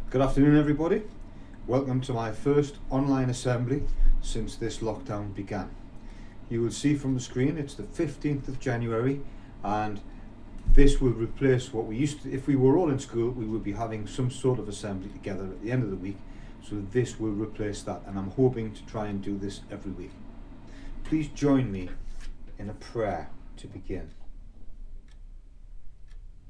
Good afternoon, everybody. Welcome to my first online assembly since this lockdown began. You will see from the screen it's the 15th of January, and this will replace what we used to. If we were all in school, we would be having some sort of assembly together at the end of the week, so this will replace that, and I'm hoping to try and do this every week. Please join me in a prayer to begin.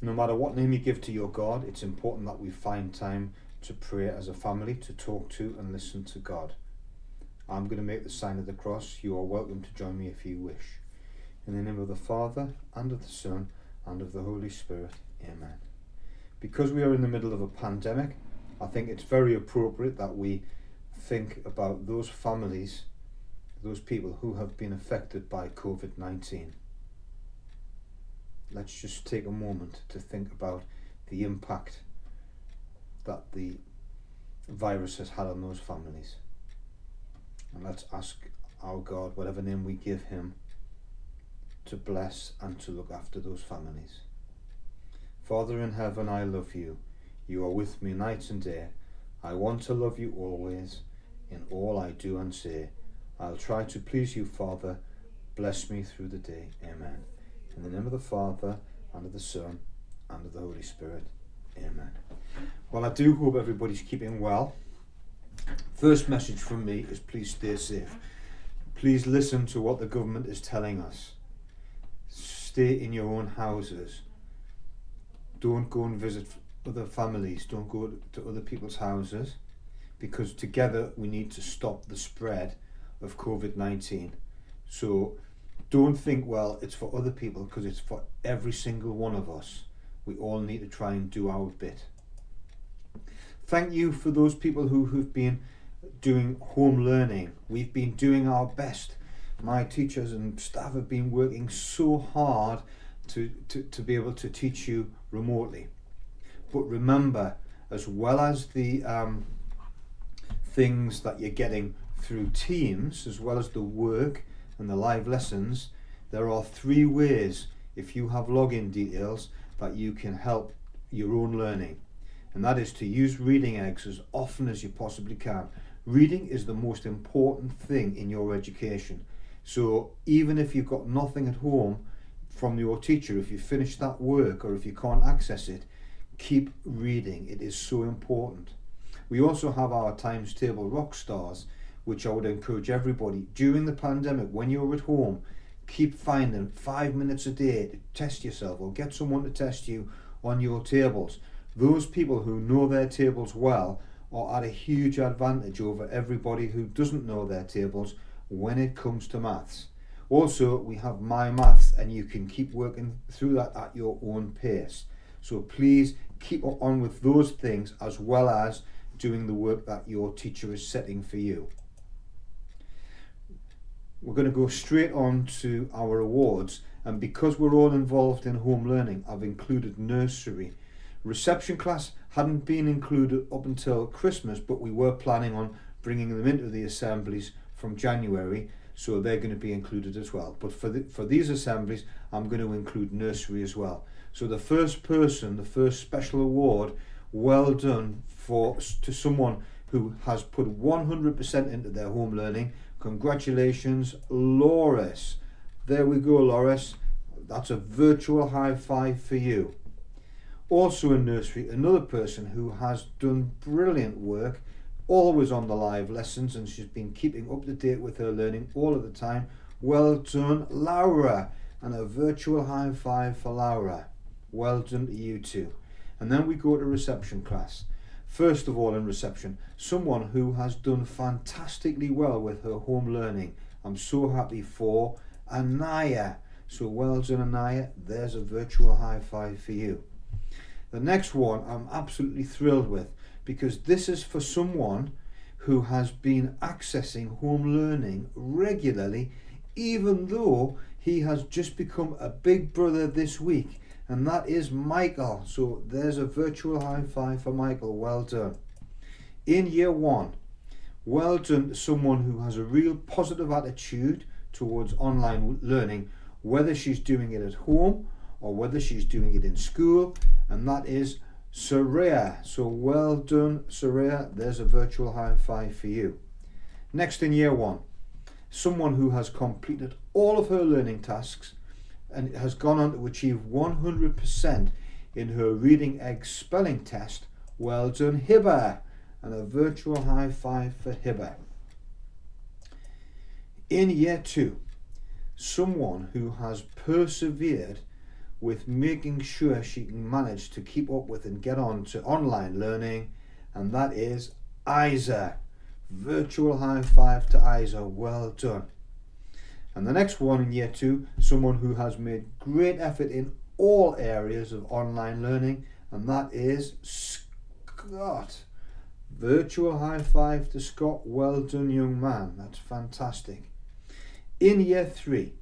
No matter what name you give to your God, it's important that we find time to pray as a family, to talk to and listen to God. I'm going to make the sign of the cross. You are welcome to join me if you wish. In the name of the Father, and of the Son, and of the Holy Spirit. Amen. Because we are in the middle of a pandemic, I think it's very appropriate that we think about those families, those people who have been affected by COVID-19. Let's just take a moment to think about the impact that the virus has had on those families. And let's ask our God, whatever name we give him, to bless and to look after those families. Father in heaven, I love you. You are with me night and day. I want to love you always, in all I do and say. I'll try to please you, Father. Bless me through the day. Amen. In the name of the Father, and of the Son, and of the Holy Spirit. Amen. Well, I do hope everybody's keeping well. First message from me is please stay safe. Please listen to what the government is telling us. Stay in your own houses. Don't go and visit other families. Don't go to other people's houses, because together we need to stop the spread of COVID-19. So don't think, well, it's for other people, because it's for every single one of us. We all need to try and do our bit. Thank you for those people who have been doing home learning. We've been doing our best. My teachers and staff have been working so hard to be able to teach you remotely. But remember, as well as the things that you're getting through Teams, as well as the work and the live lessons, there are 3 ways, if you have login details, that you can help your own learning. And that is to use Reading Eggs as often as you possibly can. Reading is the most important thing in your education. So even if you've got nothing at home from your teacher, if you finish that work or if you can't access it, keep reading. It is so important. We also have our times table rock stars, which I would encourage everybody during the pandemic, when you're at home, keep finding 5 minutes a day to test yourself, or get someone to test you on your tables. Those people who know their tables well are at a huge advantage over everybody who doesn't know their tables when it comes to maths. Also, we have My Maths, and you can keep working through that at your own pace. So please keep on with those things, as well as doing the work that your teacher is setting for you. We're going to go straight on to our awards, and because we're all involved in home learning, I've included nursery. Reception class hadn't been included up until Christmas, but we were planning on bringing them into the assemblies from January, so they're going to be included as well. But for these assemblies, I'm going to include nursery as well. So the first person, the first special award, well done to someone who has put 100% into their home learning. Congratulations, Loris. There we go, Loris. That's a virtual high five for you. Also in nursery, another person who has done brilliant work, always on the live lessons, and she's been keeping up to date with her learning all of the time. Well done, Laura. And a virtual high five for Laura. Well done to you too. And then we go to reception class. First of all, in reception, someone who has done fantastically well with her home learning. I'm so happy for Anaya. So well done, Anaya. There's a virtual high five for you. The next one I'm absolutely thrilled with, because this is for someone who has been accessing home learning regularly, even though he has just become a big brother this week. And that is Michael. So there's a virtual high five for Michael. Well done. In year 1, well done to someone who has a real positive attitude towards online learning, whether she's doing it at home or whether she's doing it in school, and that is Soraya. So well done, Soraya. There's a virtual high five for you. Next in year 1, someone who has completed all of her learning tasks and has gone on to achieve 100% in her reading egg spelling test. Well done, Hiba. And a virtual high five for Hiba. In year 2, someone who has persevered with making sure she can manage to keep up with and get on to online learning, and that is Isa. Virtual high five to Isa. Well done. And the next one in year 2, someone who has made great effort in all areas of online learning, and that is Scott. Virtual high five to Scott. Well done, young man. That's fantastic. In year 3,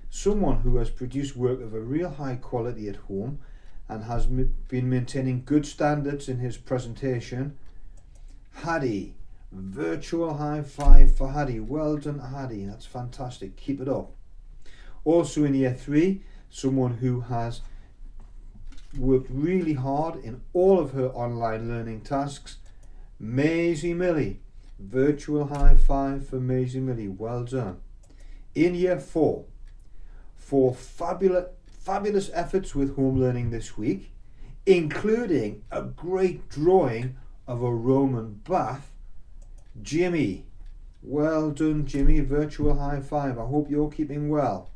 someone who has produced work of a real high quality at home and has been maintaining good standards in his presentation, Hadi. Virtual high five for Hadi. Well done, Hadi. That's fantastic. Keep it up. Also in year 3, someone who has worked really hard in all of her online learning tasks, Maisie Millie. Virtual high five for Maisie Millie. Well done. In year 4, for fabulous efforts with home learning this week, including a great drawing of a Roman bath, Jimmy. Well done, Jimmy. Virtual high five. I hope you're keeping well.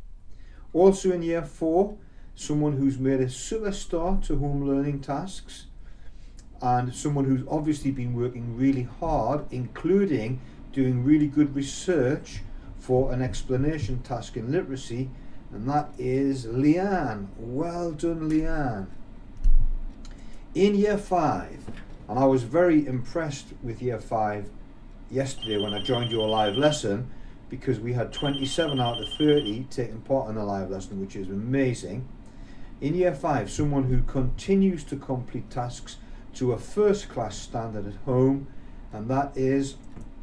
Also in year 4, someone who's made a super start to home learning tasks and someone who's obviously been working really hard, including doing really good research for an explanation task in literacy, and that is Leanne. Well done, Leanne. In year 5, and I was very impressed with year 5 yesterday when I joined your live lesson, because we had 27 out of 30 taking part in a live lesson, which is amazing. In year 5, someone who continues to complete tasks to a first class standard at home, and that is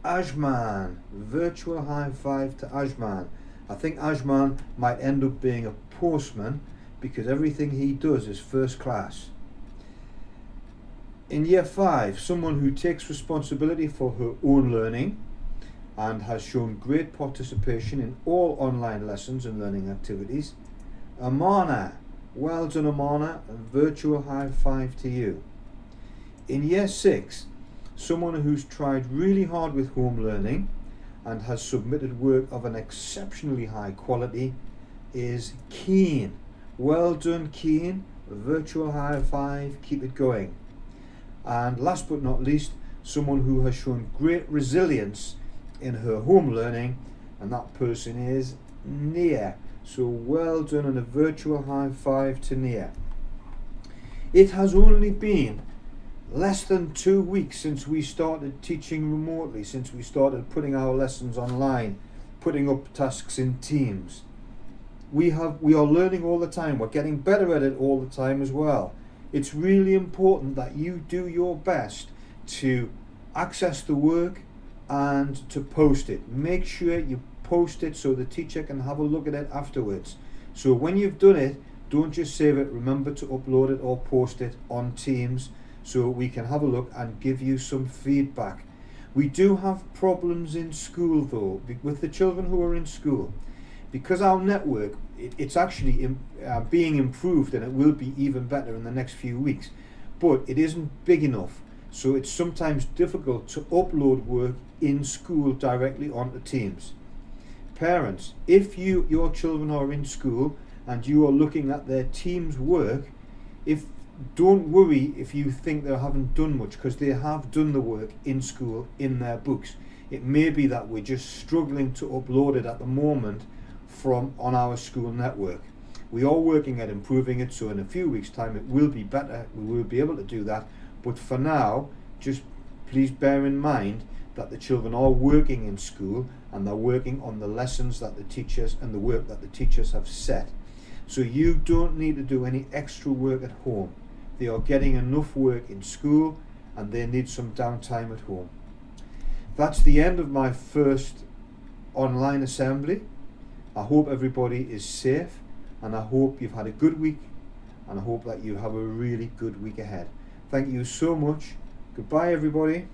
Ajman. Virtual high five to Ajman. I think Ajman might end up being a postman because everything he does is first class. In year 5, someone who takes responsibility for her own learning and has shown great participation in all online lessons and learning activities, Amana. Well done, Amana. A virtual high five to you. In year 6, someone who's tried really hard with home learning and has submitted work of an exceptionally high quality is Keen. Well done, Keen. A virtual high five. Keep it going. And last but not least, someone who has shown great resilience in her home learning, and that person is Nia. So well done, and a virtual high five to Nia. It has only been less than 2 weeks since we started teaching remotely, since we started putting our lessons online, putting up tasks in teams. We are learning all the time. We're getting better at it all the time as well. It's really important that you do your best to access the work and to post it. Make sure you post it so the teacher can have a look at it afterwards. So when you've done it, don't just save it. Remember to upload it or post it on Teams so we can have a look and give you some feedback. We do have problems in school though, with the children who are in school. Because our network, it's actually being improved, and it will be even better in the next few weeks. But it isn't big enough, so it's sometimes difficult to upload work in school directly onto Teams. Parents, if your children are in school and you are looking at their Teams work, don't worry if you think they haven't done much, because they have done the work in school in their books. It may be that we're just struggling to upload it at the moment on our school network. We are working at improving it, so in a few weeks time it will be better. We will be able to do that, but for now just please bear in mind that the children are working in school and they're working on the lessons that the teachers and the work that the teachers have set. So you don't need to do any extra work at home. They are getting enough work in school and they need some downtime at home. That's the end of my first online assembly. I hope everybody is safe, and I hope you've had a good week, and I hope that you have a really good week ahead. Thank you so much. Goodbye, everybody.